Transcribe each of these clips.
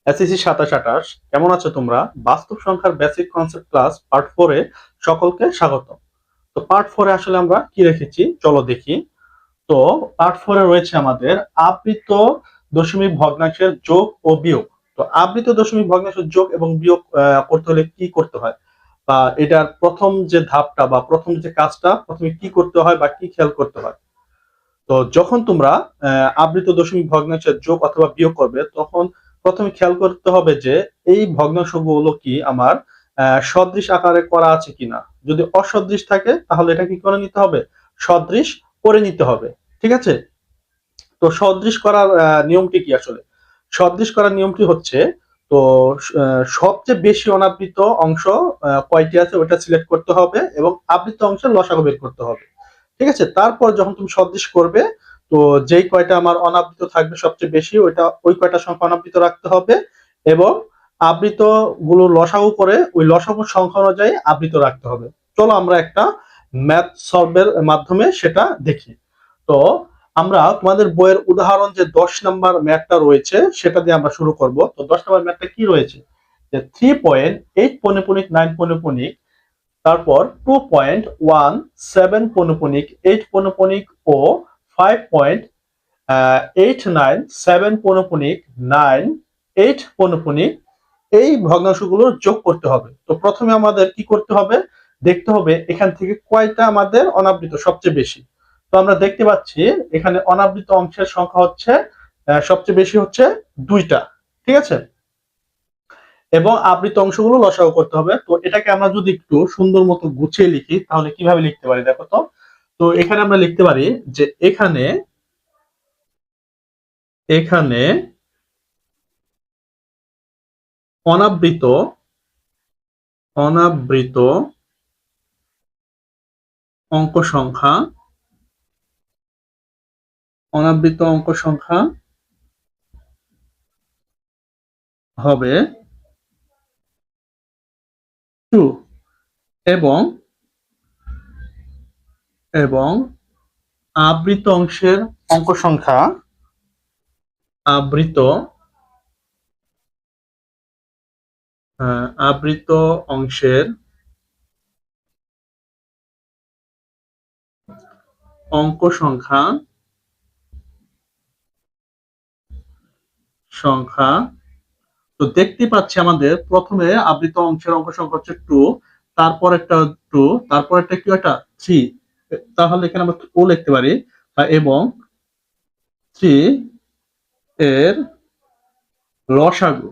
SSC 27-28 কেমন আছো তোমরা? বাস্তব সংখ্যার বেসিক কনসেপ্ট ক্লাস পার্ট 4 এ সকলকে স্বাগত। তো পার্ট 4 এ আসলে আমরা কি রেখেছি চলো দেখি। তো পার্ট 4 এ রয়েছে আমাদের আবৃত দশমিক ভগ্নাংশের যোগ ও বিয়োগ। তো আবৃত দশমিক ভগ্নাংশের যোগ এবং বিয়োগ করতে হলে কি করতে হয়, বা এটার প্রথম যে ধাপটা বা প্রথম যে কাজটা প্রথমে কি করতে হয় বা কি খেয়াল করতে হয়। তো যখন তোমরা আবৃত দশমিক ভগ্নাংশের যোগ অথবা বিয়োগ করবে, তখন প্রথমে খেয়াল করতে হবে যে এই ভগ্নাংশগুলো কি আমার সদৃশ আকারে করা আছে কিনা। যদি অসদৃশ থাকে তাহলে এটা কি করে নিতে হবে, সদৃশ করে নিতে হবে। ঠিক আছে। তো সদৃশ করার নিয়মটি কি আসলে? সদৃশ করার নিয়মটি হচ্ছে, তো সবচেয়ে বেশি অনাবৃত অংশ কয়টি আছে ওটা সিলেক্ট করতে হবে এবং আবৃত অংশের লসাগু বের করতে হবে। ঠিক আছে। তারপর যখন তুমি সদৃশ করবে, তো যেই কয়টা আমার অনাবৃত থাকবে সবচেয়ে বেশি ওইটা ওই কয়টা সংখ্যা অনাবৃত রাখতে হবে এবং আবৃত গুলো লসাগু করে ওই লসাগু সংখ্যা অনুযায়ী আবৃত রাখতে হবে। চলো আমরা একটা ম্যাথ সলভের মাধ্যমে সেটা দেখি। তো আমরা তোমাদের বইয়ের উদাহরণ যে 10 নাম্বার ম্যাথটা রয়েছে সেটা দিয়ে আমরা শুরু করব। তো 10 নাম্বার ম্যাথটা কি রয়েছে, যে 3.8 তারপর 2.17 ও 5.897 এই ভগ্নাংশগুলোর যোগ করতে হবে। তো প্রথমে আমাদের কি করতে হবে, দেখতে হবে এখান থেকে কয়টা আমাদের অনাবৃত সবচেয়ে বেশি। তো আমরা দেখতে পাচ্ছি এখানে অনাবৃত অংশের সংখ্যা হচ্ছে সবচেয়ে বেশি হচ্ছে 2টা। ঠিক আছে। এবং আবৃত অংশগুলো লসাগু করতে হবে। তো এটাকে আমরা যদি একটু সুন্দর মতো গুছিয়ে লিখি তাহলে কিভাবে লিখতে পারি দেখো তো। তো এখানে আমরা লিখতে পারি যে এখানে এখানে অনাবৃত অনাবৃত অঙ্ক সংখ্যা অনাবৃত অঙ্ক সংখ্যা হবে 2 এবং এবং আবৃত অংশের অঙ্ক সংখ্যা আবৃত আবৃত অংশের অঙ্ক সংখ্যা সংখ্যা তো দেখতে পাচ্ছি আমাদের প্রথমে আবৃত অংশের অঙ্ক সংখ্যা হচ্ছে 2, তারপর একটা 2, তারপর একটা কি একটা 3। তাহলে এখানে আমরা ও লিখতে পারি এবং 3 এর লসাগু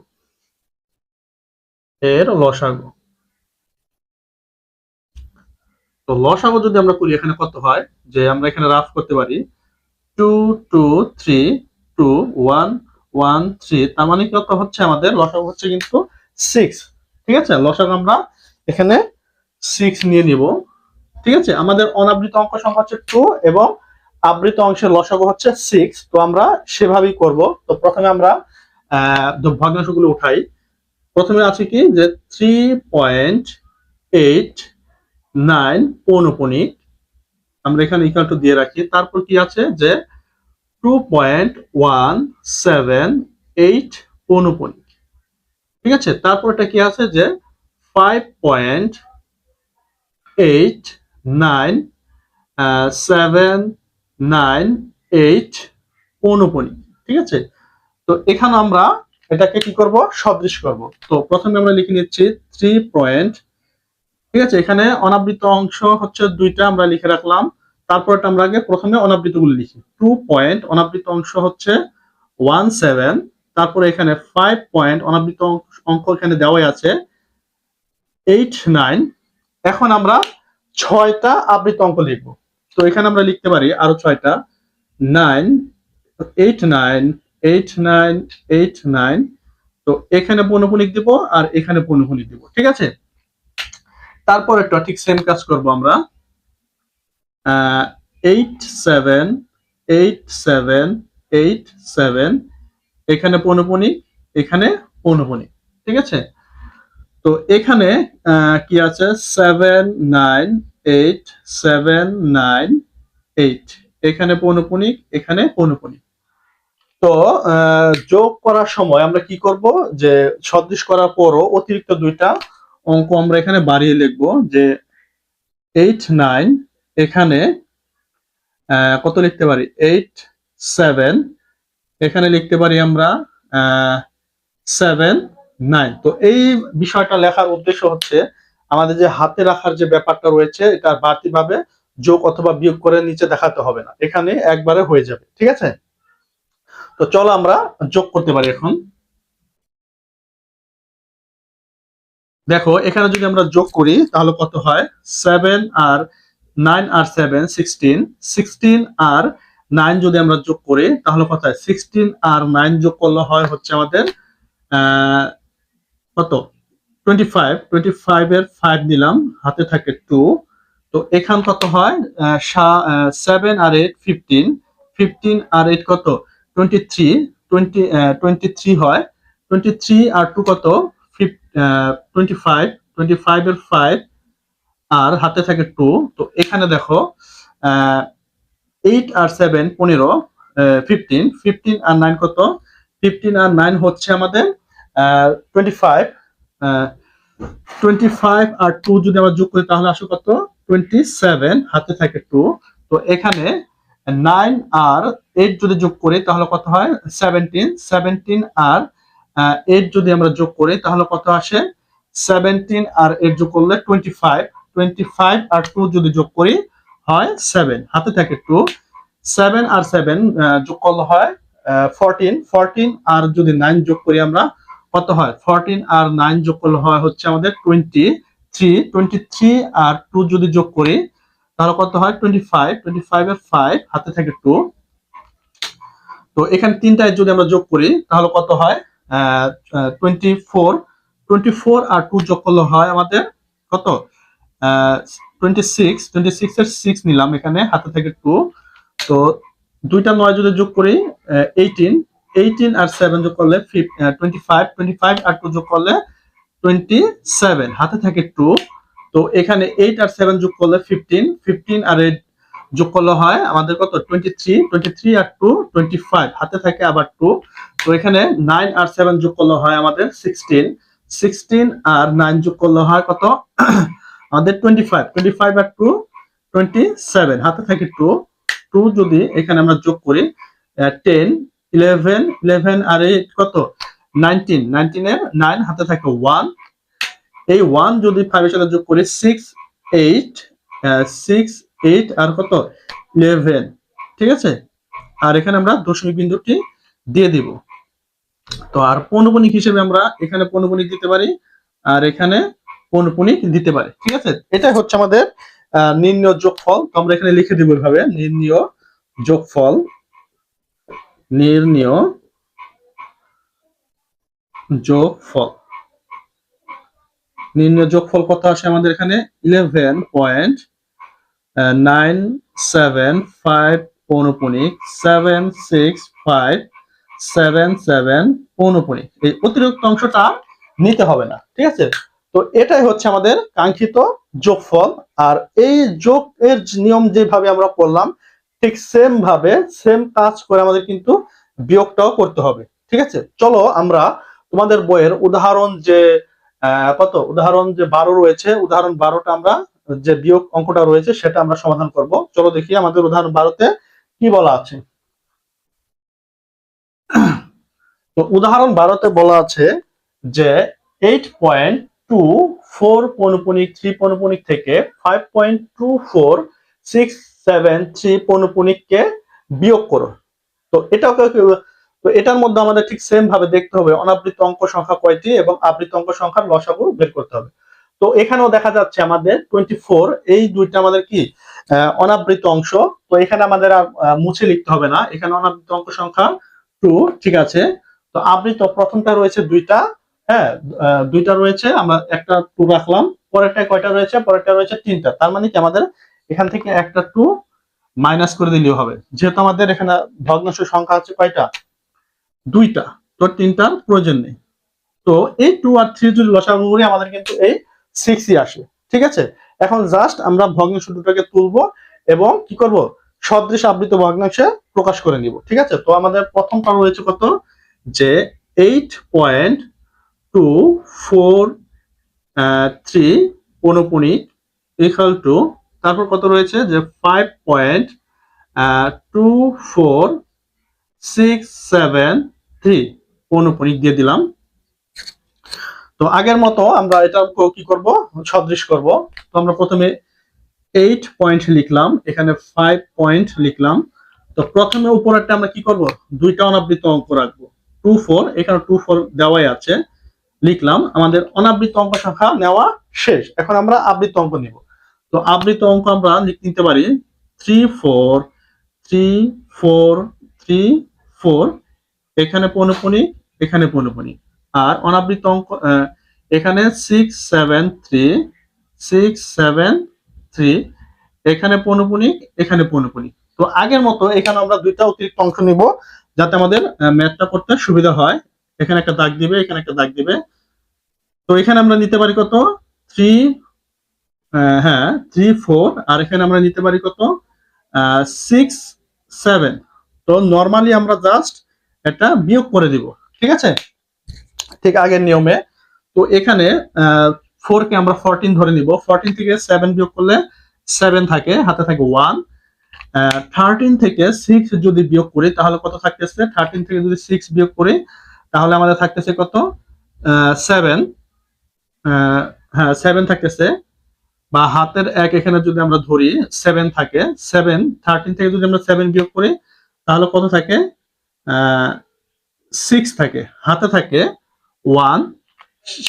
লসাগু। তো লসাগু যদি আমরা করি এখানে কত হয়, যে আমরা এখানে রাফ করতে পারি 2 2 3 2 1 1 3, তার মানে কত হচ্ছে আমাদের লসাগু হচ্ছে কিন্তু 6। ঠিক আছে। লসাগু আমরা এখানে 6 নিয়ে নিব। ঠিক আছে। আমাদের অনাবৃত অঙ্ক সংখ্যা হচ্ছে 2 এবং আবৃত অংশের লসাগু হচ্ছে 6। তো আমরা সেভাবেই করব। তো প্রথমে আমরা ভগ্নাংশগুলো উঠাই। প্রথমে আছে কি যে 3.89 পৌনপুনিক, আমরা এখানে ইকুয়াল টু দিয়ে রাখি। তারপর কি আছে যে 2.178 পৌনপুনিক। ঠিক আছে। তারপর এটা কি আছে যে 5.8978 পৌনপুনিক। ঠিক আছে। তো এখানে আমরা এটাকে কি করব, সদৃশ করব। তো প্রথমে আমরা লিখে নিচ্ছি 3 পয়েন্ট। ঠিক আছে। এখানে অনাবৃত অংশ হচ্ছে 2টা, আমরা লিখে রাখলাম। তারপরটা আমরা আগে প্রথমে অনাবৃত গুলো লিখি। 2 পয়েন্ট অনাবৃত অংশ হচ্ছে 17, তারপরে এখানে 5 পয়েন্ট অনাবৃত অঙ্ক এখানে দেওয়াই আছে 89। এখন আমরা 6টা আবৃত অঙ্ক লিখবো। তো এখানে আমরা লিখতে পারি আরো 6টা 9 89 89 89। তো এখানে পৌনঃপুনিক দিব আর এখানে পৌনঃপুনিক দিব। ঠিক আছে। তারপর একটা ঠিক সেম কাজ করব আমরা 87 এখানে পৌনঃপুনিক এখানে পৌনঃপুনিক। ঠিক আছে। তো এখানে কি আছে 798 এখানে পৌনঃপুনিক এখানে পৌনঃপুনিক। তো যোগ করার সময় আমরা কি করব, যে সদৃশ করার পরও অতিরিক্ত দুইটা অঙ্ক আমরা এখানে বাড়িয়ে লিখবো, যে 8 9 এখানে কত লিখতে পারি 8 7, এখানে লিখতে পারি আমরা 7 9। তো এই বিষয়টা লেখার উদ্দেশ্য হচ্ছে আমাদের যে হাতে রাখার যে ব্যাপারটা রয়েছে এটা বাড়তি ভাবে যোগ অথবা বিয়োগ করে নিচে দেখাতে হবে না, এখানে একবারে হয়ে যাবে। ঠিক আছে, তো চলো আমরা যোগ করতে পারি এখন। দেখো এখানে যদি আমরা যোগ করি তাহলে কত হয়, 7 আর 9 আর 7 16, 16 আর 9 যদি আমরা যোগ করি তাহলে কত হয়, 16 আর 9 যোগ করলে হয় হচ্ছে আমাদের কত 25, 25 এর 5 নিলাম, হাতে থাকে 2। তো এখান কত হয় 7 আর 8 15, 15 আর 8 কত 23, 23 হয়, 23 আর 2 কত 25, 25 এর 5 আর হাতে থাকে 2। তো এখানে দেখো 8 আর 7 15, 15, 15 আর 9 কত 15 আর 9 হচ্ছে আমাদের 25, 25 আর 2 যদি আমরা যোগ করি তাহলে আসে কত 27, হাতে থাকে 2। তো এখানে 9 আর 8 যদি যোগ করি তাহলে কত হয় 17, 17 আর 8 যদি আমরা যোগ করি তাহলে কত আসে 17 আর 8 যোগ করলে 25, 25 আর 2 যদি যোগ করি হয় 7, হাতে থাকে 2। 7 আর 7 যোগ করলে হয় 14, 14 আর যদি 9 যোগ করি আমরা কত হয় 14 আর 9 যোগ করলে হয় হচ্ছে আমাদের 23, 23 আর 2 যদি যোগ করি তাহলে কত হয় 25, 25 এর 5 হাতে থাকে 2। তো এখানে তিনটায় যদি আমরা যোগ করি তাহলে কত হয় 24, 24 আর 2 যোগ করলে হয় আমাদের কত 26, 26 এর 6 নিলাম এখানে, হাতে থাকে 2। তো দুইটা 9 যদি যোগ করি 18, 18 আর 7 যোগ করলে 25, 25 আর 2 যোগ করলে 27, হাতে থাকে 2। তো এখানে 8 আর 7 যোগ করলে 15, 15 আর 8 যোগ করলে হয় আমাদের কত 23, 23 আর 2 25, হাতে থাকে আবার 2। তো এখানে 9 আর 7 যোগ করলে হয় আমাদের 16, 16 আর 9 যোগ করলে হয় কত আমাদের 25, 25 আর 2 27, হাতে থাকে 2। 2 যদি এখানে আমরা যোগ করি 10, 11, 11 আর 8 কত 19, 19 এর 9 হাতে থাকে 1। এই 1 যদি 5 এর সাথে যোগ করি 6, 8, 6, 8 আর কত 11। ঠিক আছে, আর এখানে আমরা দশমিক বিন্দুটি দিয়ে দিব। তো আর পৌনঃপুনিক হিসেবে আমরা এখানে পৌনঃপুনিক দিতে পারি আর এখানে পৌনঃপুনিক দিতে পারি। ঠিক আছে, এটাই হচ্ছে আমাদের নির্ণয় যোগফল। তো আমরা এখানে লিখে দিব এভাবে, নির্ণয় যোগফল, নির্ণয় যোগফল। নির্ণয় যোগফল কত আসে আমাদের এখানে 11.975 পৌনঃপুনিক 76577 পৌনঃপুনিক। এই অতিরিক্ত অংশটা নিতে হবে না। ঠিক আছে, তো এটাই হচ্ছে আমাদের কাঙ্ক্ষিত যোগফল। আর এই যোগ এর নিয়ম যেভাবে আমরা করলাম ঠিক সেম ভাবে সেম কাজ করে আমাদের কিন্তু বিয়োগটাও করতে হবে। ঠিক আছে, চলো আমরা তোমাদের বইয়ের উদাহরণ যে উদাহরণ যে 12 রয়েছে, উদাহরণ 12টা আমরা যে বিয়োগ অঙ্কটা রয়েছে সেটা আমরা সমাধান করব। চলো দেখি আমাদের উদাহরণ 12তে কি বলা আছে। তো উদাহরণ 12তে বলা আছে যে 8.24 পৌনঃপুনিক 3 পৌনঃপুনিক থেকে 5.2463 পৌনঃপুনিককে বিয়োগ করো। তো এটার মধ্যে আমাদের ঠিক সেম ভাবে দেখতে হবে অনাবৃত অঙ্ক সংখ্যা কয়টি এবং আবৃত অঙ্ক সংখ্যার লসাগু বের করতে হবে। তো এখানেও দেখা যাচ্ছে আমাদের 24, এই দুইটা আমাদের কি অনাবৃত অংশ। তো এখানে আমাদের আর মুছে লিখতে হবে না, এখানে অনাবৃত অঙ্ক সংখ্যা 2। ঠিক আছে, তো আবৃত প্রথমটা রয়েছে দুইটা, হ্যাঁ দুইটা রয়েছে, আমরা একটা 2 রাখলাম। পরেরটা কয়টা রয়েছে, পরেরটা রয়েছে 3টা। তার মানে কি আমাদের এখান থেকে একটা 2 মাইনাস করে দিলেও হবে, যেহেতু আমাদের এখানে ভগ্নাংশ সংখ্যা আছে কয়টা 2টা, তো 3টার প্রয়োজন নেই। তো এই 2 আর 3 যদি লসাগু করি আমাদের কিন্তু এই 6ই আসে। ঠিক আছে, এখন জাস্ট আমরা ভগ্নাংশ দুটোকে তুলবো এবং কি করব সদৃশ আবৃত ভগ্নাংশে প্রকাশ করে নিব। ঠিক আছে, তো আমাদের প্রথমটা রয়েছে কত, যে 8.243 পৌনপুনিক ইকুয়াল টু, তারপর কত রয়েছে যে 5.24673 পৌনপুনিক দিয়ে দিলাম। তো আগের মতো আমরা এটা কি করব, সদৃশ করব। তো আমরা প্রথমে 8 পয়েন্ট লিখলাম, এখানে 5 পয়েন্ট লিখলাম। তো প্রথমে উপরেরটা আমরা কি করব, দুইটা অনাবৃত অঙ্ক রাখবো। 24, এখানে 24 দেওয়াই আছে, লিখলাম। আমাদের অনাবৃত অঙ্ক সংখ্যা নেওয়া শেষ, এখন আমরা আবৃত অঙ্ক নিব। তো আবৃত অঙ্ক আমরা নিতে পারি 3 4 3 4 3 4, এখানে পৌনপুনিক, এখানে পৌনপুনিক। আর অনাবৃত অঙ্ক এখানে 6 7 3 6 7 3, এখানে পৌনপুনিক, এখানে পৌনপুনিক। তো আগের মতো এখানে আমরা দুইটা অতিরিক্ত অংশ নিব, যাতে আমাদের ম্যাথটা করতে সুবিধা হয়। এখানে একটা দাগ দিবে, এখানে একটা দাগ দিবে। তো এখানে আমরা নিতে পারি কত, 3, হ্যাঁ 3 4, আর এখানে আমরা নিতে পারি কত, 6 7। তো নরমালি আমরা জাস্ট এটা বিয়োগ করে দিব, ঠিক আছে, ঠিক আগের নিয়মে। তো এখানে 4 কে আমরা 14 ধরে নিব, 14 থেকে 7 বিয়োগ করলে 7 থাকে, হাতে থাকে 1। 13 থেকে 6 যদি বিয়োগ করি তাহলে কত থাকতেছে, 13 থেকে যদি 6 বিয়োগ করি তাহলে আমাদের থাকতেছে কত, 7। হ্যাঁ 7 থাকতেছে, বা হাতের 1 এখানে যদি আমরা ধরি 7 থাকে, 7 13 থেকে যদি আমরা 7 বিয়োগ করি তাহলে কত থাকে, 6 থাকে, হাতে থাকে 1।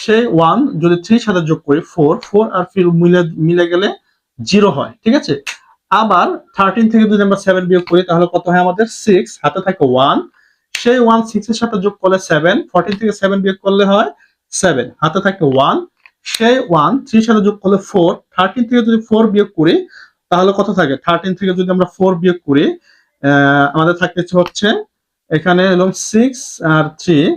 সেই 1 যদি 3 সাথে যোগ করি 4, 4 আর ফির মিলে গেলে 0 হয়, ঠিক আছে। আবার 13 থেকে যদি আমরা 7 বিয়োগ করি তাহলে কত হয় আমাদের, 6, হাতে থাকে 1। সেই 1 6 এর সাথে যোগ করলে 7, 14 থেকে 7 বিয়োগ করলে হয় 7, হাতে থাকে 1। সেই 1 3 সাথে যোগ করলে 4, 13 থেকে যদি 4 বিয়োগ করি তাহলে কত থাকে, 13 থেকে যদি আমরা 4 বিয়োগ করি আমাদের থাকতেছে হচ্ছে এখানে এলো 6 আর 3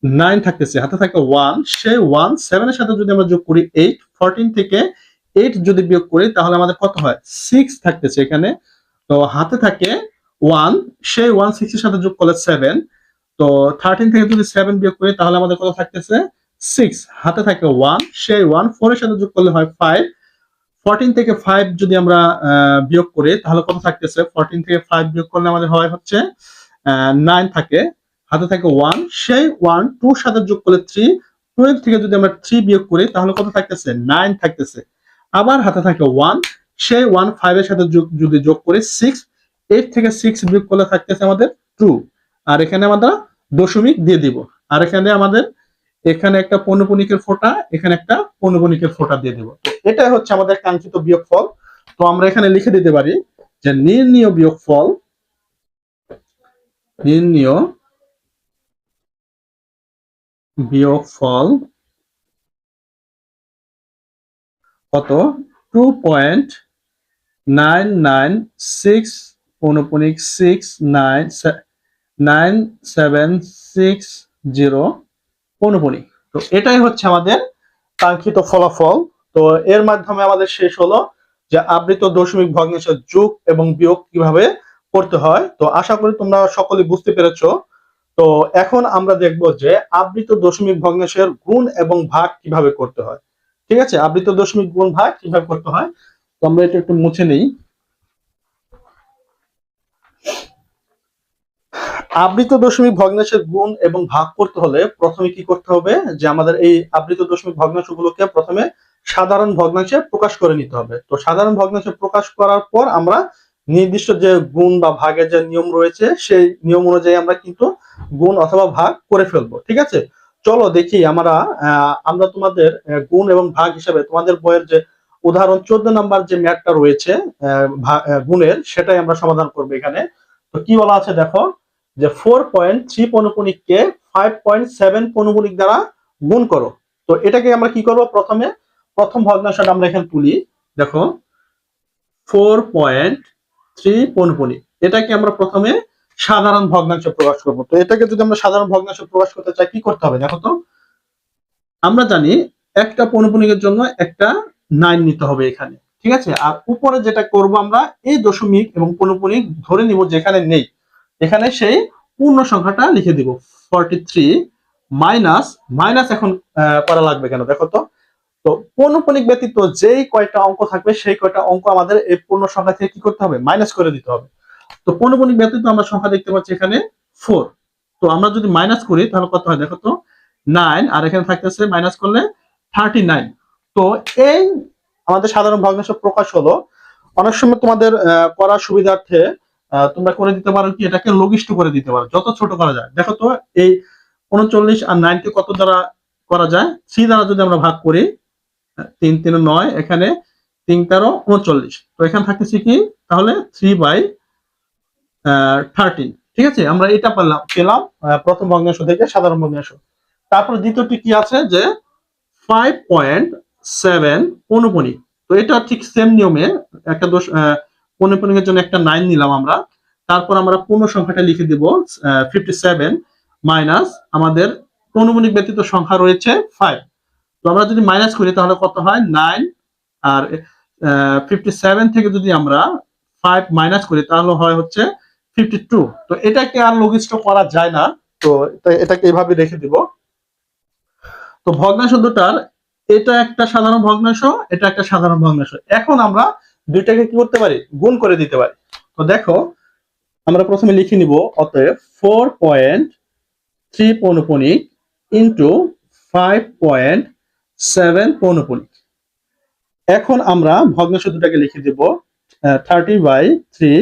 9 থাকতেছে, হাতে থাকে 1। সেই 1 7 এর সাথে যদি আমরা যোগ করি 8, 14 থেকে 8 যদি বিয়োগ করি তাহলে আমাদের কত হয়, 6 থাকতেছে এখানে। তো হাতে থাকে 1, সেই 1 6 এর সাথে যোগ করলে 7। তো 13 থেকে যদি 7 বিয়োগ করি তাহলে আমাদের কত থাকতেছে, 6, হাতে থাকে 1, সেই 1 4 এর সাথে যোগ করলে হয় 5। 14 থেকে 5 যদি আমরা বিয়োগ করি তাহলে কত থাকতেছে, 14 থেকে 5 বিয়োগ করলে আমাদের হয় হচ্ছে 9 থাকে, হাতে থাকে 1। সেই 1 2 সাথে যোগ করলে 3, 12 থেকে যদি আমরা 3 বিয়োগ করি তাহলে কত থাকতেছে, 9 থাকতেছে। আবার হাতে থাকে 1, সেই 1 5 এর সাথে যদি যোগ করি 6, 8 থেকে 6 বিয়োগ করলে থাকতেছে আমাদের 2। আর এখানে আমরা দশমিক দিয়ে দিব। আর এখানে আমাদের এখানে একটা পৌনপুনিকের ফোঁটা, এখানে একটা পৌনপুনিকের ফোঁটা দিয়ে দিব। তো এটাই হচ্ছে আমাদের কাঙ্ক্ষিত বিয়োগফল। তো আমরা এখানে লিখে দিতে পারি যে নির্ণীয় বিয়োগফল, নির্ণীয় বিয়োগফল কত, 2.996 পৌনপুনিক 69760 পৌনপুনিক। তো এটাই হচ্ছে আমাদের কাঙ্ক্ষিত ফলাফল। তো এর মাধ্যমে আমাদের শেষ হলো যে আবৃত দশমিক ভগ্নাংশের যোগ এবং বিয়োগ কিভাবে করতে হয়। তো আশা করি তোমরা সকলে বুঝতে পেরেছো। তো এখন আমরা দেখব যে আবৃত দশমিক ভগ্নাংশের গুণ এবং ভাগ কিভাবে করতে হয়। ঠিক আছে, আবৃত দশমিক গুণ ভাগ কিভাবে করতে হয়। তো আমরা এটা একটু মুছে নেই। আবৃত দশমিক ভগ্নাংশের গুণ এবং ভাগ করতে হলে প্রথমে কি করতে হবে, যে আমাদের এই আবৃত দশমিক ভগ্নাংশগুলোকে প্রথমে সাধারণ ভগ্নাংশে প্রকাশ করে নিতে হবে। তো সাধারণ ভগ্নাংশে প্রকাশ করার পর আমরা নির্দিষ্ট যে গুণ বা ভাগের যে নিয়ম রয়েছে সেই নিয়ম অনুযায়ী আমরা কিন্তু গুণ অথবা ভাগ করে ফেলবো। ঠিক আছে, চলো দেখি আমরা তোমাদের গুণ এবং ভাগ হিসাবে তোমাদের বইয়ের যে উদাহরণ 14 নাম্বার যে ম্যাথটা রয়েছে গুণের, সেটাই আমরা সমাধান করবো এখানে। তো কি বলা আছে দেখো, যে 4.3 পৌনপুনিককে 5.7 পৌনপুনিক দ্বারা গুণ করো। তো এটাকে আমরা কি করব, প্রথম ভগ্নাংশটা আমরা এখানে তুলি। দেখো 4.3 পৌনপুনিক, এটাকে আমরা প্রথমে সাধারণ ভগ্নাংশে প্রকাশ করব। তো এটাকে যদি আমরা সাধারণ ভগ্নাংশে প্রকাশ করতে চাই কি করতে হবে, দেখো তো আমরা জানি একটা পৌনপুনিকের জন্য একটা 9 নিতে হবে এখানে। ঠিক আছে। আর উপরে যেটা করব আমরা এই দশমিক এবং পৌনঃপুনিক ধরে নিব যেখানে নেই, এখানে সেই পূর্ণ সংখ্যাটা লিখে দিব 43 মাইনাস মাইনাস এখন করা লাগবে কেন দেখো তো। তো পৌনঃপুনিক ব্যতীত যেই কয়টা অঙ্ক থাকবে সেই কয়টা অঙ্ক আমাদের এই পূর্ণ সংখ্যা থেকে কি করতে হবে, মাইনাস করে দিতে হবে। তো পৌনঃপুনিক ব্যতীত আমরা সংখ্যা দেখতে পাচ্ছি এখানে 4। তো আমরা যদি মাইনাস করি তাহলে কত হয় দেখো তো, 9, আর এখানে থাকতেছে মাইনাস করলে 39। তো এই আমাদের সাধারণ ভগ্নাংশ প্রকাশ হলো। অনেক সময় তোমাদের করার সুবিধার্থে তোমরা করে দিতে পারো কি, এটাকে লঘিষ্ঠ করে দিতে পারো, যত ছোট করা যায়। দেখো তো এই 39 আর 9 কে কত দ্বারা করা যায়, 3 দ্বারা যদি আমরা ভাগ করি, 3 3 9, এখানে 3 13 39। তো এখানে থাকতেছে কি তাহলে 3/13। ঠিক আছে, আমরা এটা পেলাম প্রথম ভগ্নাংশ থেকে সাধারণ ভগ্নাংশ। তারপর দ্বিতীয়টি কি আছে যে 5.7 পৌনঃপুনিক। তো এটা ঠিক সেম নিয়মে একটা পৌনঃপুনিকের জন্য একটা 9 নিলাম আমরা, তারপর আমরা পূর্ণ সংখ্যাটা লিখে দিব 57 মাইনাস আমাদের পৌনঃপুনিক ব্যতীত সংখ্যা রয়েছে 5। তো আমরা যদি মাইনাস করি তাহলে কত হয় 9, আর 57 থেকে যদি আমরা 5 মাইনাস করি তাহলে হয় হচ্ছে 52। তো এটাকে আর লঘিষ্ঠ করা যায় না, তো এটাকে এইভাবে রেখে দিব। তো ভগ্নাংশ দুটার এটা একটা সাধারণ ভগ্নাংশ, এটা একটা সাধারণ ভগ্নাংশ। এখন আমরা দুইটাকে কি করতে পারি, গুণ করে দিতে পারি। তো দেখো আমরা প্রথমে লিখে নিব, অতএব 4.3 পৌনঃপুনিক ইন্টু 5.7 পৌনঃপুনিক। এখন আমরা ভগ্নাংশ দুটাকে লিখে দিব 30/3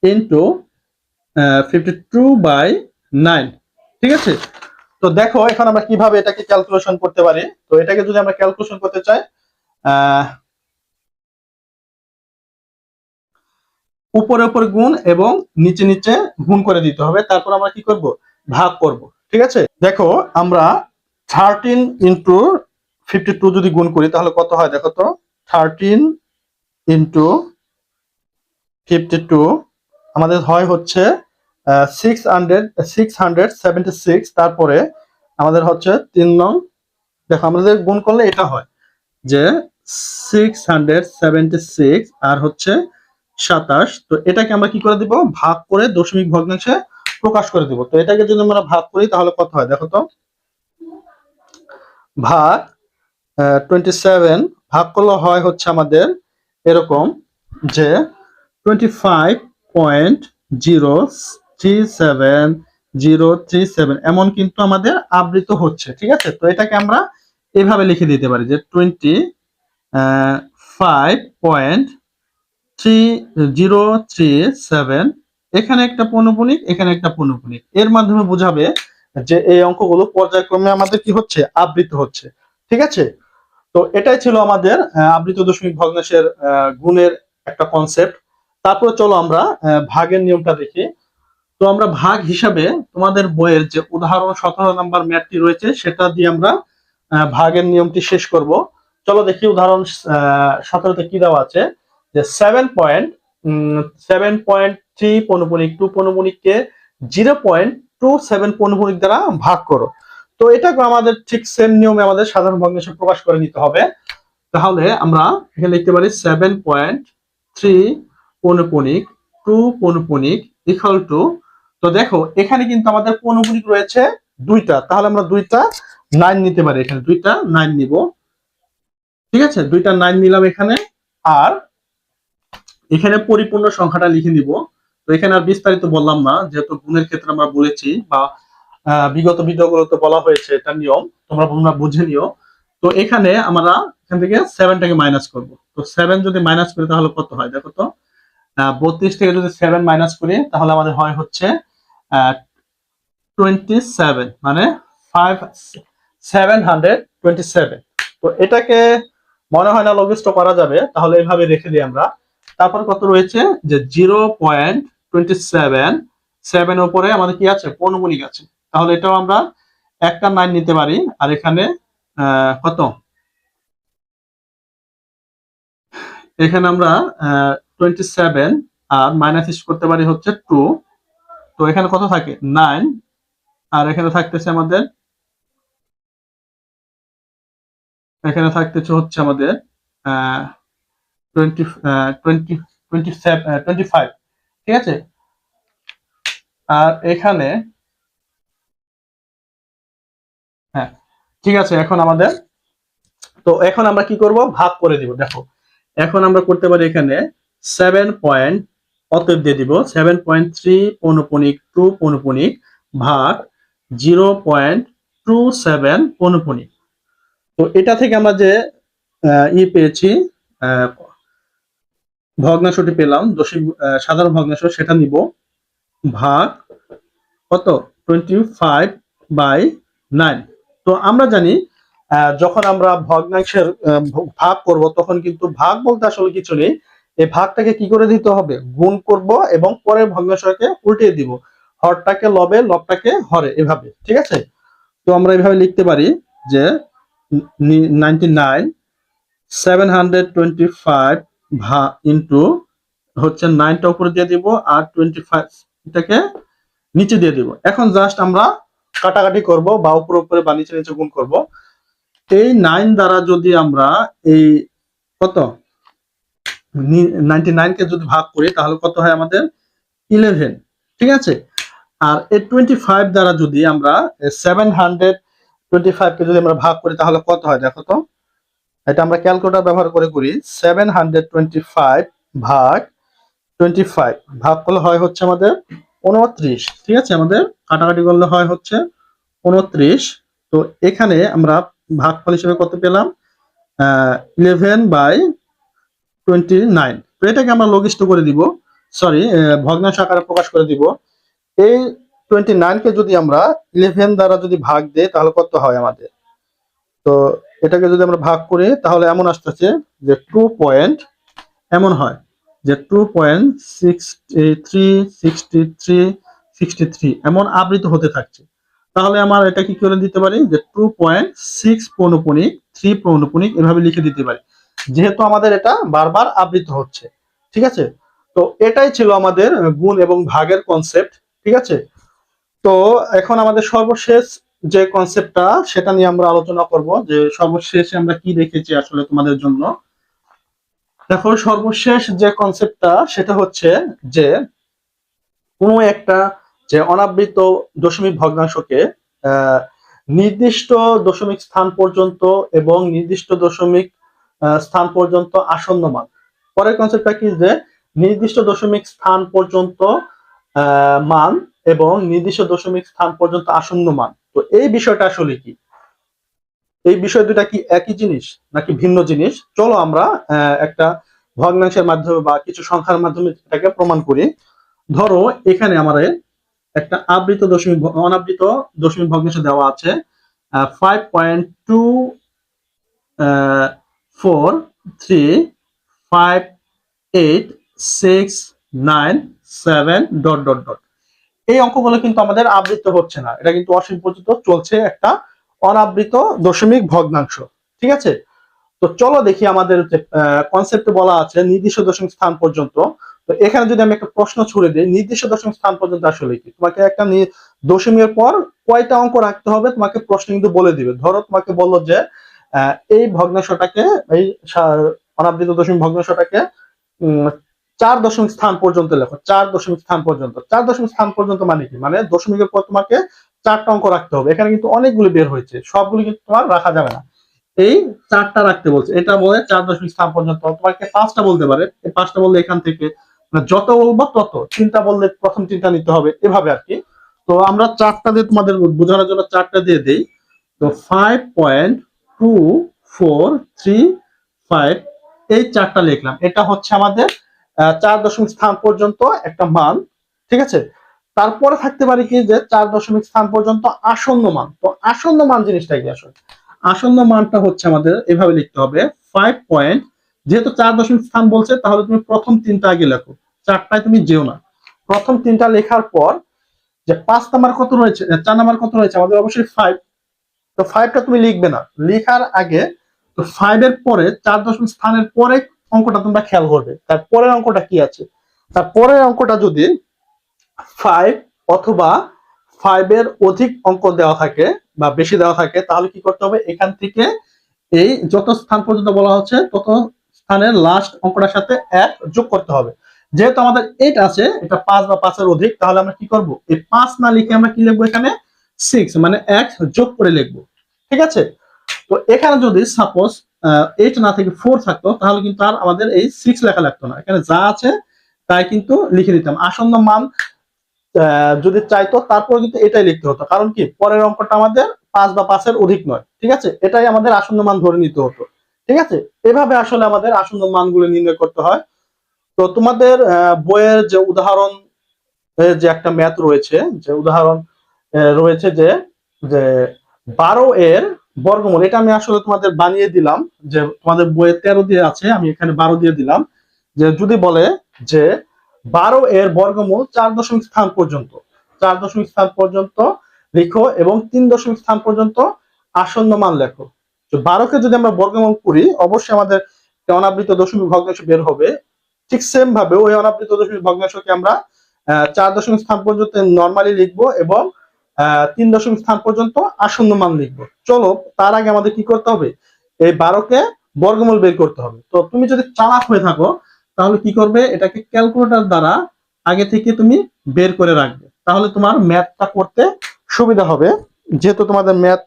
ইন্টু 52/9। ঠিক আছে। তো দেখো এখন আমরা কিভাবে এটাকে ক্যালকুলেশন করতে পারি। তো এটাকে যদি আমরা ক্যালকুলেশন করতে চাই, উপরে উপরে গুণ এবং নিচে নিচে গুণ করে দিতে হবে, তারপর আমরা কি করব, ভাগ করব। ঠিক আছে, দেখো আমরা 13 ইন্টু 52 যদি গুণ করি তাহলে কত হয় দেখো তো, 13 ইন্টু 52 আমাদের হয় হচ্ছে 676। তারপরে আমাদের হচ্ছে 3 নং, দেখো আমাদের গুণ করলে এটা হয় যে 676 আর হচ্ছে 27। তো এটাকে আমরা কি করে দিব, ভাগ করে দশমিক ভগ্নাংশে প্রকাশ করে দিব। তো এটাকে যদি আমরা ভাগ করি তাহলে কত হয় দেখো তো, ভাগ 27 ভাগ করলে হয় হচ্ছে আমাদের এরকম যে 25.037037 এমন কিন্তু আমাদের আবৃত হচ্ছে। ঠিক আছে, তো এটাকে আমরা এভাবে লিখে দিতে পারি যে 25.3037, এখানে একটা পৌনঃপুনিক, এখানে একটা পৌনঃপুনিক, এর মাধ্যমে বোঝাবে যে এই অঙ্কগুলো পর্যায়ক্রমে আমাদের কি হচ্ছে, আবৃত হচ্ছে। ঠিক আছে, তো এটাই ছিল আমাদের আবৃত দশমিক ভগ্নাংশের গুণের একটা কনসেপ্ট। তারপরে চলো আমরা ভাগের নিয়মটা দেখি। তো আমরা ভাগ হিসাবে তোমাদের বইয়ের যে উদাহরণ 17 নাম্বার ম্যাথটি রয়েছে সেটা দিয়ে আমরা ভাগের নিয়মটি শেষ করব। চলো দেখি উদাহরণ 17তে কি দেওয়া আছে, যে 7.3 পৌনঃপুনিক 2 পৌনঃপুনিককে 0.27 পৌনঃপুনিক দ্বারা ভাগ করো। তো এটাকে আমাদের ঠিক সেম নিয়মে আমাদের সাধারণ ভগ্নাংশে প্রকাশ করে নিতে হবে। তাহলে আমরা এখানে লিখতে পারি 7.3 পৌনঃপুনিক 2 পৌনঃপুনিক ইকুয়াল টু, তো দেখো এখানে কিন্তু আমাদের পৌনঃপুনিক রয়েছে দুইটা, তাহলে আমরা দুইটা 9 নিতে পারি, এখানে দুইটা 9 নিব। ঠিক আছে, দুইটা 9 নিলাম এখানে, আর এখানে পরিপূর্ণ সংখ্যাটা লিখে নিব। তো এখানে আর বিস্তারিত বললাম না, যেহেতু গুণের ক্ষেত্রে আমরা বলেছি বা বিগত ভিডিওগুলোতে বলা হয়েছে এটা নিয়ম, তোমরা বুঝে নিও। তো এখানে আমরা এখান থেকে 7টাকে মাইনাস করব। তো 7 যদি মাইনাস করি তাহলে কত হয় দেখো তো, 32 থেকে যদি 7 মাইনাস করি তাহলে আমাদের হয় হচ্ছে 27, মানে 727। তো এটাকে মনে হয় না লঘিষ্ঠ করা যাবে, তাহলে এইভাবে রেখে দিই আমরা। তারপর কত রয়েছে, যে 0.27, 7 এর উপরে আমাদের কি আছে, পৌনঃপুনিক আছে, তাহলে এটাও আমরা একটা 9 নিতে পারি। আর এখানে কত, এখানে আমরা 27 আর মাইনাস করতে পারি হচ্ছে 2। তো এখানে কত থাকে 9, আর এখানে থাকতেছে আমাদের, এখানে থাকতেছে হচ্ছে আমাদের টোয়েন্টি 25, ঠিক আছে। আর এখানে হ্যাঁ ঠিক আছে, এখন আমাদের তো এখন আমরা কি করব, ভাগ করে দিব। দেখো এখন আমরা করতে পারি এখানে 7 অতএব দিয়ে দিব 7.3 পৌনপুনিক 2 পৌনপুনিক ভাগ 0.27 পৌনপুনিক। তো এটা থেকে আমরা যে পেয়েছি, আহ, ভগ্নাংশটি পেলাম, সাধারণ ভগ্নাংশ, সেটা নিব ভাগ কত 25/9। তো আমরা জানি যখন আমরা ভগ্নাংশের ভাগ করব তখন কিন্তু ভাগ বলতে আসলে কিছু নেই, এই ভাগটাকে কি করে দিতে হবে, গুণ করব এবং পরের ভগ্নাংশকে উল্টিয়ে দিব, হরটাকে লবে লবটাকে হরে, এভাবে, ঠিক আছে। তো আমরা এভাবে লিখতে পারি যে 99 725 ইন্টু হচ্ছে 9টা উপরে দিয়ে দিব আর 25টাকে নিচে দিয়ে দিব। এখন জাস্ট আমরা কাটাকাটি করব বা উপরে উপরে বা নিচে নিচে গুণ করব। এই 9 দ্বারা যদি আমরা এই কত 99 কে যদি ভাগ করি তাহলে কত হয় আমাদের 11, ঠিক আছে। আর এই 25 দ্বারা যদি আমরা 725 কে যদি আমরা ভাগ করি তাহলে কত হয় দেখো তো, এটা আমরা ক্যালকুলেটর ব্যবহার করে করি। 725 ভাগ 25 ভাগ করলে হয় হচ্ছে আমাদের 29, ঠিক আছে। আমাদের কাটাকাটি করলে হয় হচ্ছে 29। তো এখানে আমরা ভাগফল হিসেবে কত পেলাম, 11/29। তো এটাকে আমরা লঘিষ্ঠ করে দিব, সরি ভগ্নাংশ আকারে প্রকাশ করে দিব। এই 29 কে যদি আমরা 11 দ্বারা যদি ভাগ দেই তাহলে কত হয় আমাদের, তো এটাকে যদি আমরা ভাগ করি তাহলে এমন আসতেছে যে 2 পয়েন্ট, এমন হয় যে 2.6363 এমন আবৃত হতে থাকছে। তাহলে আমার এটা কি করে দিতে পারি যে 2.6 পৌনপুনিক 3 পৌনপুনিক এভাবে লিখে দিতে পারি, যেহেতু আমাদের এটা বারবার আবৃত হচ্ছে, ঠিক আছে। তো এটাই ছিল আমাদের গুণ এবং ভাগের কনসেপ্ট, ঠিক আছে। তো এখন আমাদের সর্বশেষ যে কনসেপ্টটা সেটা নিয়ে আমরা আলোচনা করব, যে সর্বশেষে আমরা কি রেখেছি আসলে তোমাদের জন্য। দেখো সর্বশেষ যে কনসেপ্টটা সেটা হচ্ছে যে কোনো একটা যে অনাবৃত দশমিক ভগ্নাংশকে আহ, নির্দিষ্ট দশমিক স্থান পর্যন্ত এবং নির্দিষ্ট দশমিক স্থান পর্যন্ত আসন্ন মান। পরের কনসেপ্টটা কি, যে নির্দিষ্ট দশমিক স্থান পর্যন্ত মান এবং নির্দিষ্ট দশমিক স্থান পর্যন্ত আসন্ন মান। তো এই বিষয়টা আসলে কি, এই বিষয় দুটা কি একই জিনিস নাকি ভিন্ন জিনিস, চলো আমরা একটা ভগ্নাংশের মাধ্যমে বা কিছু সংখ্যার মাধ্যমে এটাকে প্রমাণ করি। ধরো এখানে আমাদের একটা অনাবৃত দশমিক ভগ্নাংশ দেওয়া আছে 5.2435867. এই অঙ্কগুলো কিন্তু আমাদের আবৃত হচ্ছে না, এটা কিন্তু অসীম পর্যন্ত চলছে একটা অনাবৃত দশমিক ভগ্নাংশ, ঠিক আছে। তো চলো দেখি আমাদের যে কনসেপ্টে বলা আছে নির্দিষ্ট দশমিক স্থান পর্যন্ত। তো এখানে যদি আমি একটা প্রশ্ন ছুড়ে দিই, নির্দিষ্ট দশমিক স্থান পর্যন্ত আসলে কি, তোমাকে একটা দশমিকের পর কয়টা অঙ্ক রাখতে হবে তোমাকে প্রশ্ন কিন্তু বলে দিবে। ধরো তোমাকে বললো যে এই ভগ্নাংশটাকে, এই অনাবৃত দশমিক ভগ্নাংশটাকে 4 দশমিক স্থান পর্যন্ত লেখো, 4 দশমিক স্থান পর্যন্ত। 4 দশমিক স্থান পর্যন্ত মানে কি, মানে দশমিকের পর তোমাকে 4টা অঙ্ক রাখতে হবে। এখানে কিন্তু অনেকগুলো বের হয়েছে, সবগুলো কিন্তু তোমার রাখা যাবে না, এই 4টা রাখতে বলছে। এটা বলে 4 দশমিক স্থান পর্যন্ত, তোমাকে 5টা বলতে পারে, এই 5টা বললে এখান থেকে যত বলবো তত, 3টা বললে প্রথম 3টা নিতে হবে, এভাবে আর কি। তো আমরা 4টা দিয়ে তোমাদের বোঝানোর জন্য 4টা দিয়ে দেই। তো 5.2435 এই 4টা লিখলাম, এটা হচ্ছে আমাদের 4 দশমিক স্থান পর্যন্ত একটা মান, ঠিক আছে। তারপরে থাকতে পারে কি যে 4 দশমিক স্থান পর্যন্ত আসন্ন মান। তো আসন্ন মান জিনিসটা কি, আসলে আসন্ন মানটা হচ্ছে আমাদের এভাবে লিখতে হবে 5 যেহেতু 4 দশমিক স্থান বলছে তাহলে তুমি প্রথম 3টা আগে লেখো, 4টায় তুমি যেও না। প্রথম 3টা লেখার পর যে 5 নাম্বার কত রয়েছে, 4 নাম্বার কত রয়েছে আমাদের, অবশ্যই 5। তো 5টা তুমি লিখবে না লেখার আগে। তো 5-এর পরে 4 দশমিক স্থানের পরে অঙ্কটা তোমরা খেয়াল করবে, তারপরের অঙ্কটা কি আছে। তারপরের অঙ্কটা যদি 5 অথবা 5-এর অধিক অঙ্ক দেওয়া থাকে বা বেশি দেওয়া থাকে তাহলে কি করতে হবে, এখান থেকে এই যত স্থান পর্যন্ত বলা হচ্ছে তত স্থানের লাস্ট অঙ্কটার সাথে 1 যোগ করতে হবে। যেহেতু আমাদের 8 আছে, এটা 5 বা 5 এর অধিক, তাহলে আমরা কি করব, এই 5 না লিখে আমরা কি লিখবো এখানে 6, মানে 1 যোগ করে লিখবো। ঠিক আছে, তো এখানে যদি সাপোজ 8 না থেকে 4 থাকতো, তাহলে কিন্তু আর আমাদের এই 6 লেখা লাগতো না, এখানে যা আছে তাই কিন্তু লিখে দিতাম। আসন্ন মান যদি চাইতো তারপর কিন্তু এটাই লিখতে হতো, কারণ কি পরের অঙ্কটা আমাদের 5 বা 5 এর অধিক নয়। ঠিক আছে, এটাই আমাদের আসন্ন মান ধরে নিতে হতো। ঠিক আছে, এভাবে আসলে আমাদের আসন্ন মানগুলো নির্ণয় করতে হয়। তো তোমাদের বইয়ের যে উদাহরণ, যে একটা ম্যাথ রয়েছে, যে উদাহরণ রয়েছে যে যে 12 এর বর্গমূল, এটা আমি আসলে তোমাদের বানিয়ে দিলাম, যে তোমাদের বইয়ে 13 দিয়ে আছে, আমি এখানে 12 দিয়ে দিলাম। যে যদি বলে যে 12 এর বর্গমূল 4 দশমিক স্থান পর্যন্ত, 4 দশমিক স্থান পর্যন্ত লিখো এবং 3 দশমিক স্থান পর্যন্ত আসন্ন মান লেখো। তো 12 কে যদি আমরা বর্গমূল করি, অবশ্যই আমাদের অনাবৃত দশমিক ভগ্নাংশ বের হবে। ঠিক সেম ভাবে ওই অনাবৃত দশমিক ভগ্নাংশকে আমরা 4 দশমিক স্থান পর্যন্ত নরমালি লিখবো এবং 3 দশমিক স্থান পর্যন্ত আসন্ন মান লিখবো। চলো, তার আগে আমাদের কি করতে হবে, এই 12 কে বর্গমূল বের করতে হবে। তো তুমি যদি চালাক হয়ে থাকো, তাহলে কি করবে, এটাকে ক্যালকুলেটর দ্বারা আগে থেকে তুমি বের করে রাখবে, তাহলে তোমার ম্যাথটা করতে সুবিধা হবে। যেহেতু তোমাদের ম্যাথ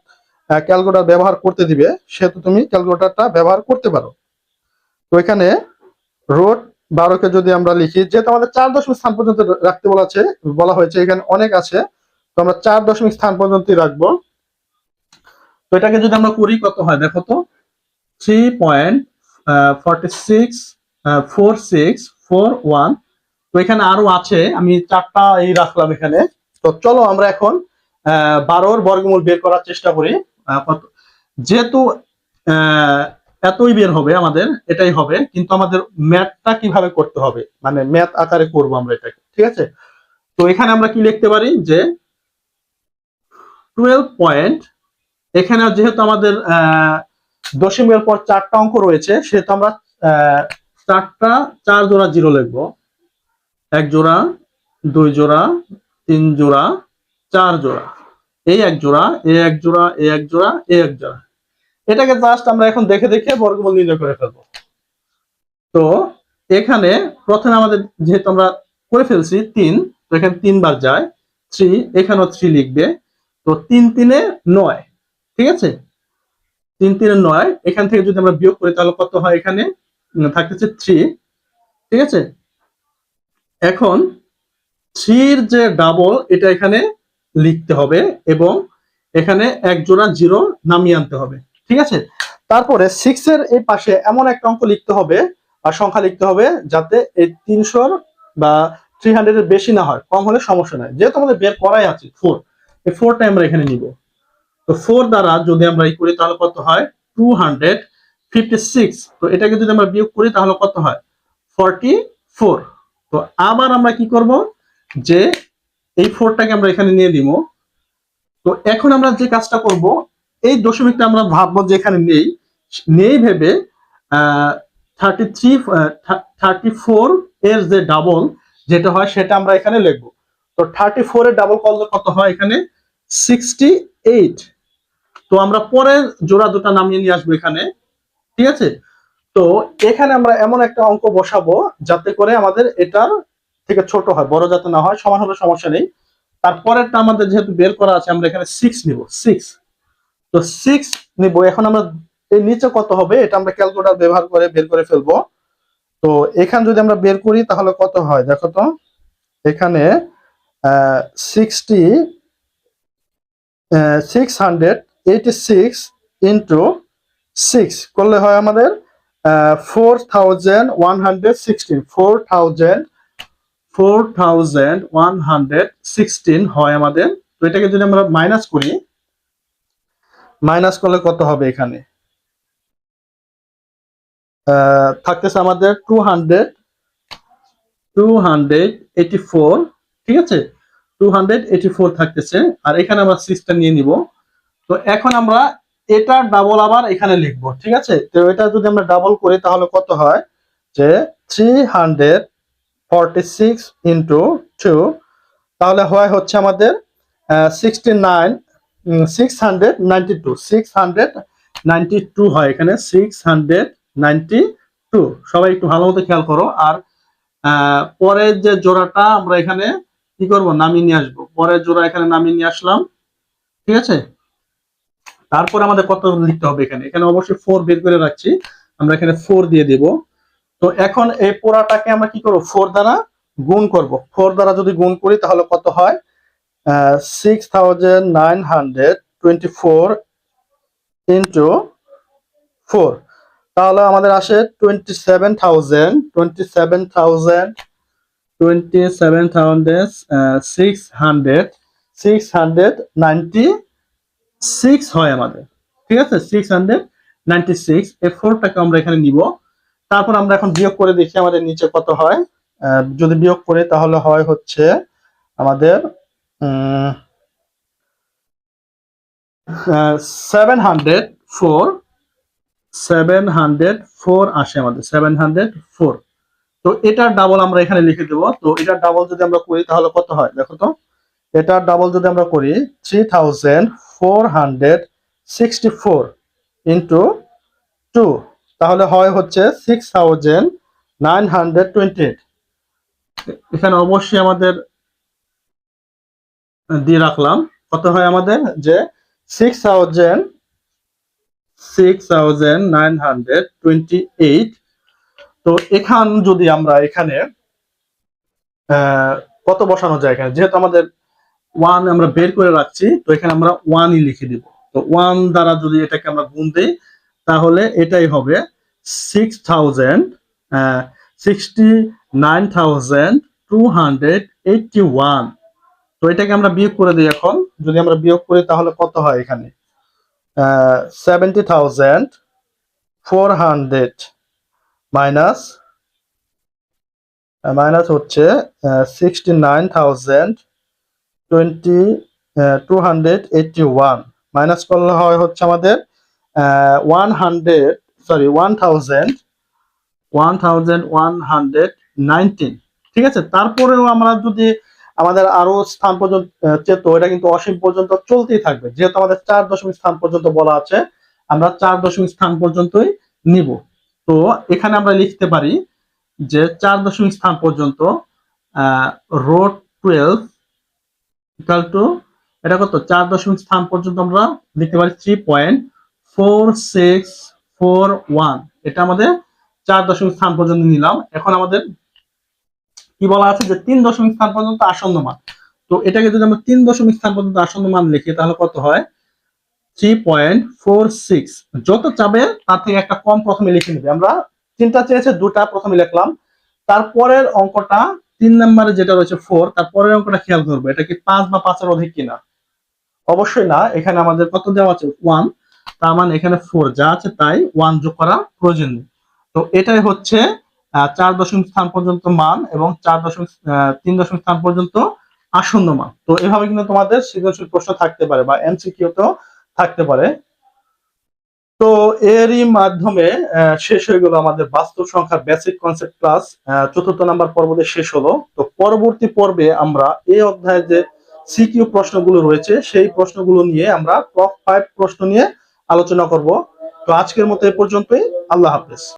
ক্যালকুলেটর ব্যবহার করতে দিবে, সেহেতু তুমি ক্যালকুলেটরটা ব্যবহার করতে পারো। তো এখানে রুট 12 কে যদি আমরা লিখি, যেহেতু আমাদের 4 দশমিক স্থান পর্যন্ত রাখতে বলা হয়েছে, এখানে অনেক আছে, তো আমরা 4 দশমিক স্থান পর্যন্তই রাখবো। তো এটাকে যদি আমরা করি, কত হয় দেখো তো, 3.464641। তো এখানে আরো আছে, আমি 4টা এই রাখলাম এখানে। তো চলো আমরা এখন 12 বর্গমূল বের করার চেষ্টা করি। যেহেতু এতই বের হবে আমাদের, এটাই হবে, কিন্তু আমাদের ম্যাথটা কিভাবে করতে হবে, মানে ম্যাথ আকারে করব আমরা এটাকে। ঠিক আছে, তো এখানে আমরা কি লিখতে পারি যে 12 পয়েন্ট, এখানে যেহেতু আমাদের দশমিকের পর 4টা অঙ্ক রয়েছে, সেহেতু আমরা 4 জোড়া জিরো লিখবো। 1 জোড়া, 2 জোড়া, 3 জোড়া, 4 জোড়া, এই 1 জোড়া, এই 1 জোড়া, এই 1 জোড়া, এই 1 জোড়া। এটাকে জাস্ট আমরা এখন দেখে দেখে বর্গমূল নির্ণয় করে ফেলবো। তো এখানে প্রথমে আমাদের যেহেতু আমরা করে ফেলছি 3, তো এখানে 3 বার যায় 3, এখানেও 3 লিখবে। তো 3 3 9, ঠিক আছে, 3 3 9, এখান থেকে যদি আমরা বিয়োগ করি তাহলে কত হয়, এখানে থাকতেছে 3। ঠিক আছে, এখন 3 যে ডাবল, এটা এখানে লিখতে হবে এবং এখানে 1 জোড়া জিরো নামিয়ে আনতে হবে। ঠিক আছে, তারপরে 6 এর এই পাশে এমন একটা অঙ্ক লিখতে হবে বা সংখ্যা লিখতে হবে যাতে এই 300 বা 300 এর বেশি না হয়, কম হলে সমস্যা নাই। যেহেতু আমাদের বের করাই আছে 4, এই 4টা আমরা এখানে নিব। তো 4 দ্বারা যদি আমরা করি তাহলে কত হয়, 256। তো এটাকে যদি আমরা বিয়োগ করি তাহলে কত হয়, 44। তো আবার আমরা কি করব, যে এই 4টাকে আমরা এখানে নিয়ে দিব। তো এখন আমরা যে কাজটা করব, এই দশমিকটা আমরা ভাববো যে এখানে নেই ভেবে 34 এর যে ডাবল যেটা হয় সেটা আমরা এখানে লিখবো। তো 34 এর ডাবল করলে কত হয়, এখানে 68। তো আমরা পরের জোড়া দুটো নামিয়ে নিয়ে আসবো এখানে। ঠিক আছে, তো এখানে আমরা এমন একটা অঙ্ক বসাবো যাতে করে আমাদের এটার থেকে ছোট হয়, বড় যাতে না হয়, সমান হলে সমস্যা নেই। তারপরেরটা আমাদের যেহেতু বের করা আছে, আমরা এখানে 6 নিব, 6। তো 6 নিব। এখন আমরা এই নিচে কত হবে এটা আমরা ক্যালকুলেটর ব্যবহার করে বের করে ফেলবো। তো এখানে যদি আমরা বের করি তাহলে কত হয় দেখো তো, এখানে 686 ইন্টু 6 করলে হয় আমাদের 4116 হয় আমাদের। তো এটাকে যদি আমরা মাইনাস করি, মাইনাস করলে কত হবে, এখানে থাকতেছে আমাদের 284। ঠিক আছে, 284 থাকতেছে, আর এখানে আমরা 6টা নিয়ে নিব। তো এখন আমরা এটা ডাবল আবার এখানে লিখবো। ঠিক আছে, তো এটা যদি আমরা ডাবল করি তাহলে কত হয়, যে 346 ইন্টু 2, তাহলে হয় হচ্ছে আমাদের 692 হয়, এখানে 692 টু। সবাই একটু ভালো মতো খেয়াল করো। আর পরের যে জোড়াটা আমরা এখানে কি করব, নামিয়ে নিয়ে আসবো। পরের জোড়া এখানে নামিয়ে নিয়ে আসলাম, ঠিক আছে। তারপর আমাদের কত লিখতে হবে, এখানে এখানে অবশ্যই 4 বের করে রাখছি, আমরা এখানে 4 দিয়ে দিব। তো এখন এই পুরাটাকে আমরা কি করব, 4 দ্বারা গুণ করব। 4 দ্বারা যদি গুণ করি তাহলে কত হয়, 6924 ইন্টু 4, তাহলে আমাদের আসে 696 হয় আমাদের, ঠিক আছে। 696, এই 4টাকে আমরা এখানে নিব। তারপর আমরা এখন বিয়োগ করে দেখি আমাদের নিচে কত হয়। যদি বিয়োগ করি তাহলে হয় হচ্ছে আমাদের 704, 704 আসে আমাদের, 704। তো এটার ডাবল আমরা এখানে লিখে দেবো। তো এটার ডাবল যদি আমরা করি তাহলে কত হয় দেখো তো। এটার ডাবল যদি আমরা করি 3464 ইন্টু 2, তাহলে হয় হচ্ছে 6928। এখানে অবশ্যই আমাদের দিয়ে রাখলাম, কত হয় আমাদের, যে 6928। তো এখান যদি আমরা এখানে কত বসানো যায়, এখানে যেহেতু আমাদের 1 আমরা বের করে রাখছি, তো এখানে আমরা 1ই লিখে দিব। তো 1 দ্বারা যদি এটাকে আমরা গুণ দিই তাহলে এটাই হবে 69,281। তো এটাকে আমরা বিয়োগ করে দিই। এখন যদি আমরা বিয়োগ করি তাহলে কত হয়, এখানে 70,400 মাইনাস হচ্ছে 69,281, মাইনাস করলে হয় হচ্ছে আমাদের 1119। ঠিক আছে। তারপরেও আমরা যদি আমাদের আরো স্থান পর্যন্ত চেত, এটা কিন্তু অসীম পর্যন্ত চলতেই থাকবে, যেহেতু আমাদের 4 স্থান পর্যন্ত বলা আছে, আমরা 4 স্থান পর্যন্তই নিব। তো এখানে আমরা লিখতে পারি যে 4 স্থান পর্যন্ত রোড 12 ইকাল টু, এটা কত, 4 স্থান পর্যন্ত আমরা লিখতে পারি 3.4641। এটা আমাদের 4 স্থান পর্যন্ত নিলাম। এখন আমাদের কি বলা আছে, যে 3 স্থান পর্যন্ত আসন্ন মান। তো এটাকে যদি আমরা 3 স্থান পর্যন্ত আসন্ন মান লিখি তাহলে কত হয়, 3.46। যত চাবে তার থেকে একটা কম প্রথমে লিখে নিবে। আমরা 3টা চেয়েছে, 2টা প্রথমে লিখলাম। তারপরের অঙ্কটা 3 নম্বরে যেটা রয়েছে 4, তারপরের অঙ্কটা খেয়াল করবো, এটা কি 5 বা 5-এর অধিক কিনা। অবশ্যই না, এখানে আমাদের কত দেওয়া আছে, 1, তার মানে এখানে 4 যা আছে তাই, 1 যোগ করা প্রয়োজন নেই। তো এটাই হচ্ছে 4 স্থান পর্যন্ত মান এবং 3 স্থান পর্যন্ত আসন্ন মান। তো এভাবে কিন্তু তোমাদের সৃজনশীল প্রশ্ন থাকতে পারে বা এমসিকিউ তেও থাকতে পারে। তো এরই মাধ্যমে শেষ হয়ে গেল আমাদের বাস্তব সংখ্যার বেসিক কনসেপ্ট ক্লাস। 4র্থ নাম্বার পর্বতে শেষ হলো। তো পরবর্তী পর্বে আমরা এই অধ্যায়ে যে সিকিউ প্রশ্নগুলো রয়েছে সেই প্রশ্নগুলো নিয়ে আমরা টপ 5 প্রশ্ন নিয়ে আলোচনা করব। তো আজকের মতো এ পর্যন্তই। আল্লাহ হাফেজ।